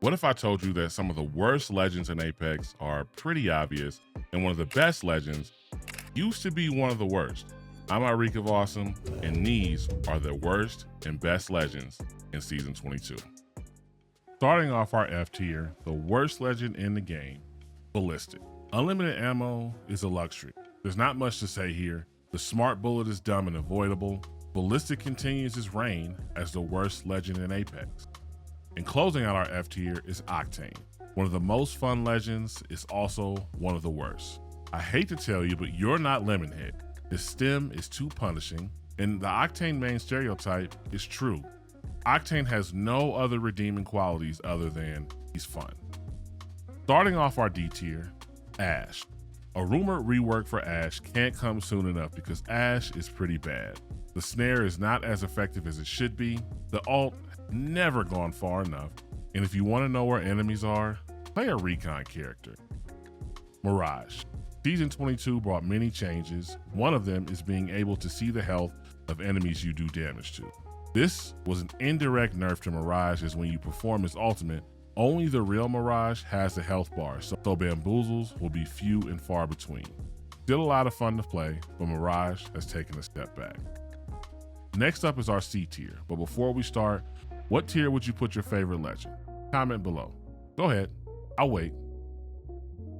What if I told you that some of the worst legends in Apex are pretty obvious and one of the best legends used to be one of the worst? I'm Ariq of Awesome, and these are the worst and best legends in Season 22. Starting off our F tier, the worst legend in the game, Ballistic. Unlimited ammo is a luxury. There's not much to say here. The smart bullet is dumb and avoidable. Ballistic continues his reign as the worst legend in Apex. And closing out our F tier is Octane. One of the most fun legends is also one of the worst. I hate to tell you, but you're not Lemonhead. His stem is too punishing, and the Octane main stereotype is true. Octane has no other redeeming qualities other than he's fun. Starting off our D tier, Ash. A rumored rework for Ash can't come soon enough because Ash is pretty bad. The snare is not as effective as it should be. The ult never gone far enough. And if you want to know where enemies are, play a recon character. Mirage. Season 22 brought many changes. One of them is being able to see the health of enemies you do damage to. This was an indirect nerf to Mirage, as when you perform his ultimate, only the real Mirage has the health bar, so bamboozles will be few and far between. Still a lot of fun to play, but Mirage has taken a step back. Next up is our C tier, but before we start, what tier would you put your favorite legend? Comment below. Go ahead, I'll wait.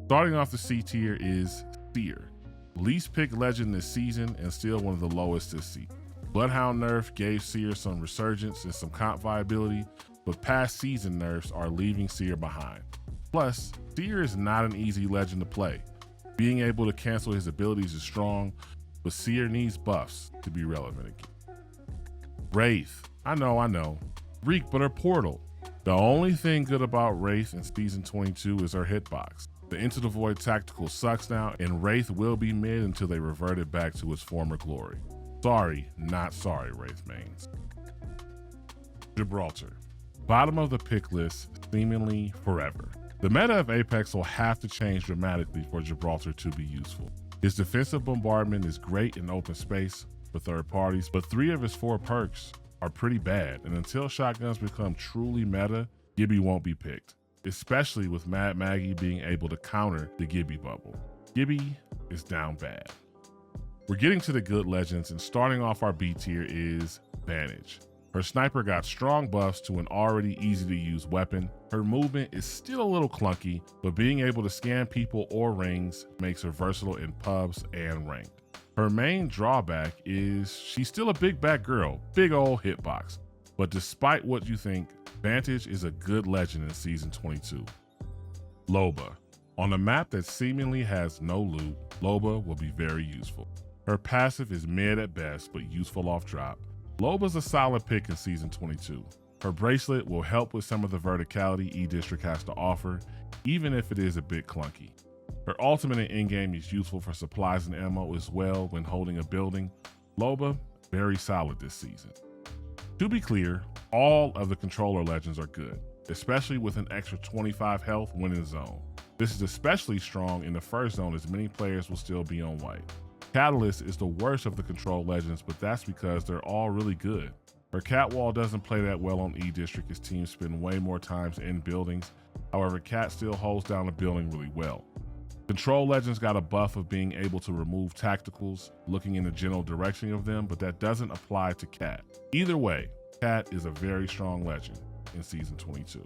Starting off the C tier is Seer. Least picked legend this season and still one of the lowest this season. Bloodhound nerf gave Seer some resurgence and some comp viability, but past season nerfs are leaving Seer behind. Plus, Seer is not an easy legend to play. Being able to cancel his abilities is strong, but Seer needs buffs to be relevant again. Wraith. I know. Reek, but her portal. The only thing good about Wraith in Season 22 is her hitbox. The Into the Void tactical sucks now, and Wraith will be mid until they revert it back to its former glory. Sorry, not sorry, Wraith mains. Gibraltar. Bottom of the pick list, seemingly forever. The meta of Apex will have to change dramatically for Gibraltar to be useful. His defensive bombardment is great in open space for third parties, but 3 of his 4 perks are pretty bad, and until shotguns become truly meta, Gibby won't be picked, especially with Mad Maggie being able to counter the Gibby bubble. Gibby is down bad. We're getting to the good legends, and starting off our B tier is Vantage. Her sniper got strong buffs to an already easy to use weapon. Her movement is still a little clunky, but being able to scan people or rings makes her versatile in pubs and ranked. Her main drawback is she's still a big back girl, big old hitbox. But despite what you think, Vantage is a good legend in Season 22. Loba. On a map that seemingly has no loot, Loba will be very useful. Her passive is mid at best, but useful off drop. Loba's a solid pick in Season 22. Her bracelet will help with some of the verticality E-District has to offer, even if it is a bit clunky. Her ultimate in in-game is useful for supplies and ammo as well when holding a building. Loba, very solid this season. To be clear, all of the controller legends are good, especially with an extra 25 health when in zone. This is especially strong in the first zone as many players will still be on white. Catalyst is the worst of the control legends, but that's because they're all really good. Her catwall doesn't play that well on E-District as teams spend way more times in buildings. However, Cat still holds down a building really well. Control legends got a buff of being able to remove tacticals, looking in the general direction of them, but that doesn't apply to Cat. Either way, Cat is a very strong legend in Season 22.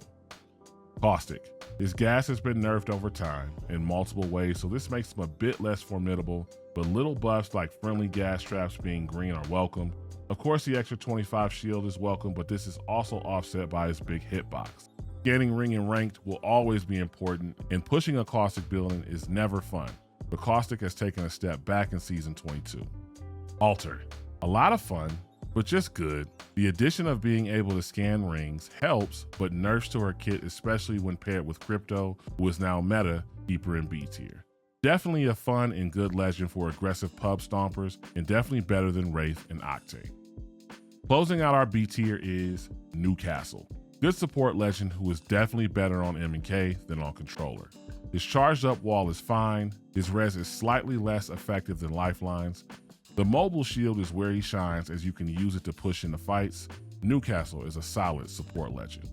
Caustic. His gas has been nerfed over time in multiple ways, so this makes him a bit less formidable, but little buffs like friendly gas traps being green are welcome. Of course, the extra 25 shield is welcome, but this is also offset by his big hitbox. Scanning ring and ranked will always be important, and pushing a Caustic building is never fun, but Caustic has taken a step back in Season 22. Alter. A lot of fun, but just good. The addition of being able to scan rings helps, but nerfs to her kit, especially when paired with Crypto, who is now meta, keep her in B tier. Definitely a fun and good legend for aggressive pub stompers, and definitely better than Wraith and Octane. Closing out our B tier is Newcastle. Good support legend who is definitely better on M&K than on controller. His charged up wall is fine, his res is slightly less effective than Lifelines. The mobile shield is where he shines as you can use it to push into fights. Newcastle is a solid support legend.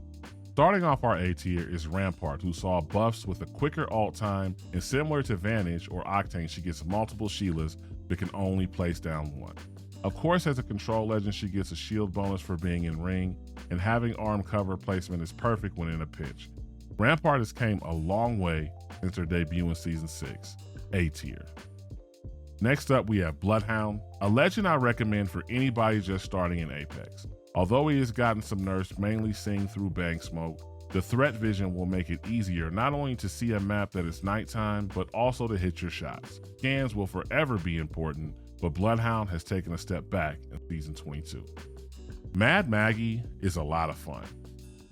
Starting off our A tier is Rampart, who saw buffs with a quicker ult time, and similar to Vanish or Octane, she gets multiple Sheilas but can only place down one. Of course, as a control legend, she gets a shield bonus for being in ring, and having arm cover placement is perfect when in a pinch. Rampart has came a long way since her debut in Season 6, A tier. Next up, we have Bloodhound, a legend I recommend for anybody just starting in Apex. Although he has gotten some nerfs, mainly seeing through bang smoke, the threat vision will make it easier not only to see a map that is nighttime, but also to hit your shots. Scans will forever be important, but Bloodhound has taken a step back in Season 22. Mad Maggie is a lot of fun.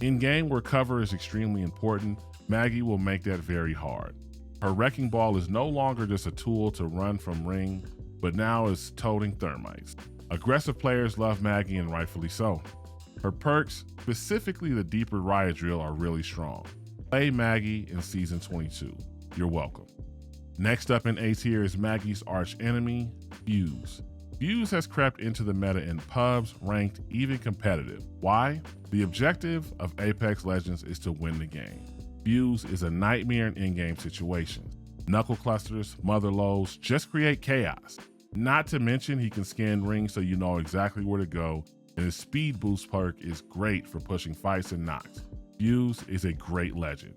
In game where cover is extremely important, Maggie will make that very hard. Her Wrecking Ball is no longer just a tool to run from ring, but now is toting thermites. Aggressive players love Maggie, and rightfully so. Her perks, specifically the deeper riot drill, are really strong. Play Maggie in Season 22. You're welcome. Next up in A tier is Maggie's arch enemy, Fuse. Fuse has crept into the meta in pubs, ranked, even competitive. Why? The objective of Apex Legends is to win the game. Fuse is a nightmare in in-game situations. Knuckle clusters, mother lows, just create chaos. Not to mention he can scan rings so you know exactly where to go, and his speed boost perk is great for pushing fights and knocks. Fuse is a great legend.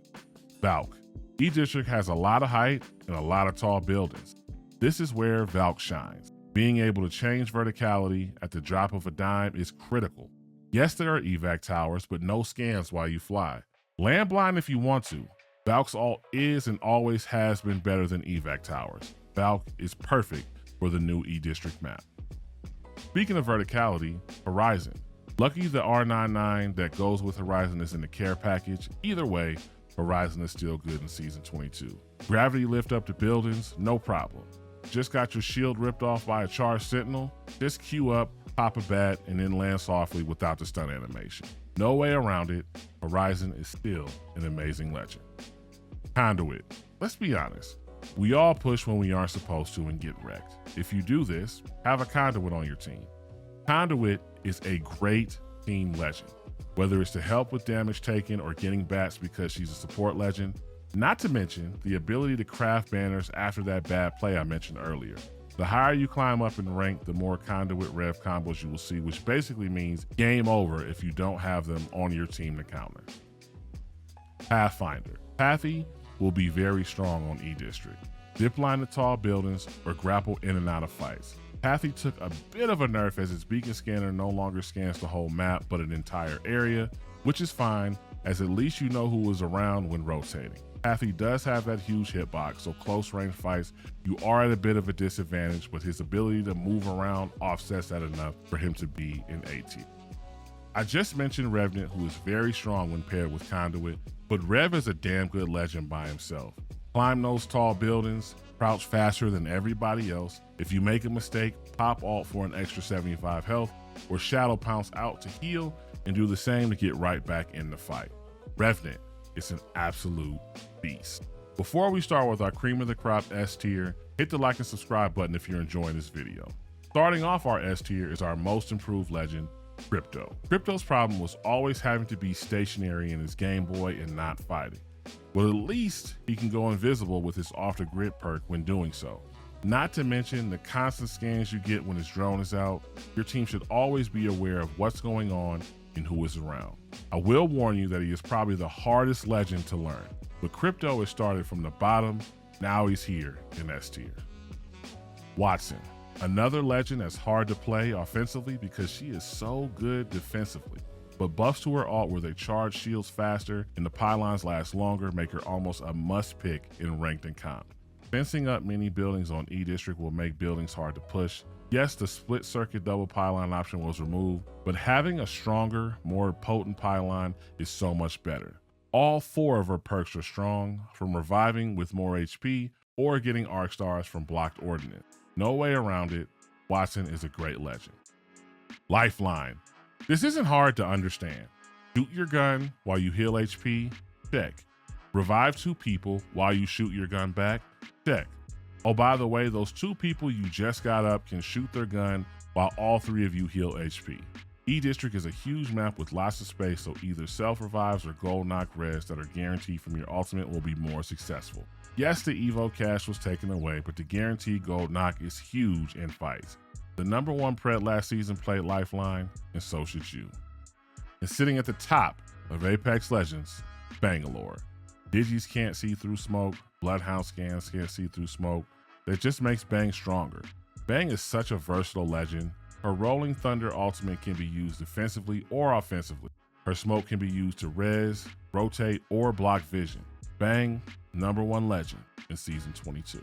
Valk. E-District has a lot of height and a lot of tall buildings. This is where Valk shines. Being able to change verticality at the drop of a dime is critical. Yes, there are evac towers, but no scans while you fly. Land blind if you want to. Valk's ult is and always has been better than evac towers. Valk is perfect for the new E-District map. Speaking of verticality, Horizon. Lucky the R99 that goes with Horizon is in the care package. Either way, Horizon is still good in Season 22. Gravity lift up to buildings, no problem. Just got your shield ripped off by a charged sentinel? Just queue up, pop a bat, and then land softly without the stun animation. No way around it, Horizon is still an amazing legend. Conduit. Let's be honest. We all push when we aren't supposed to and get wrecked. If you do this, have a Conduit on your team. Conduit is a great team legend, whether it's to help with damage taken or getting bats because she's a support legend. Not to mention the ability to craft banners after that bad play I mentioned earlier. The higher you climb up in rank, the more Conduit Rev combos you will see, which basically means game over if you don't have them on your team to counter. Pathfinder. Pathy will be very strong on E-District. Zipline to tall buildings or grapple in and out of fights. Pathy took a bit of a nerf as its beacon scanner no longer scans the whole map but an entire area, which is fine as at least you know who is around when rotating. Pathy does have that huge hitbox, so close range fights, you are at a bit of a disadvantage, but his ability to move around offsets that enough for him to be in A tier. I just mentioned Revenant, who is very strong when paired with Conduit, but Rev is a damn good legend by himself. Climb those tall buildings, crouch faster than everybody else. If you make a mistake, pop ult for an extra 75 health, or shadow pounce out to heal, and do the same to get right back in the fight. Revenant is an absolute beast. Before we start with our cream of the crop S tier, hit the like and subscribe button if you're enjoying this video. Starting off our S tier is our most improved legend, Crypto. Crypto's problem was always having to be stationary in his Game Boy and not fighting. But at least he can go invisible with his off the grid perk when doing so. Not to mention the constant scans you get when his drone is out. Your team should always be aware of what's going on and who is around. I will warn you that he is probably the hardest legend to learn, but Crypto has started from the bottom, now he's here in S tier. Watson, another legend that's hard to play offensively because she is so good defensively, but buffs to her ult where they charge shields faster and the pylons last longer make her almost a must pick in ranked and comp. Fencing up many buildings on E-District will make buildings hard to push. Yes, the split circuit double pylon option was removed, but having a stronger, more potent pylon is so much better. All 4 of her perks are strong, from reviving with more HP or getting arc stars from blocked ordnance. No way around it, Watson is a great legend. Lifeline. This isn't hard to understand. Shoot your gun while you heal HP, check. Revive 2 people while you shoot your gun back, check. Oh, by the way, those 2 people you just got up can shoot their gun while all 3 of you heal HP. E-District is a huge map with lots of space, so either self-revives or gold knock res that are guaranteed from your ultimate will be more successful. Yes, the Evo cash was taken away, but the guaranteed gold knock is huge in fights. The number one pred last season played Lifeline, and so should you. And sitting at the top of Apex Legends, Bangalore. Digis can't see through smoke, Bloodhound scans can't see through smoke. That just makes Bang stronger. Bang is such a versatile legend. Her Rolling Thunder ultimate can be used defensively or offensively. Her smoke can be used to res, rotate, or block vision. Bang, number one legend in Season 22.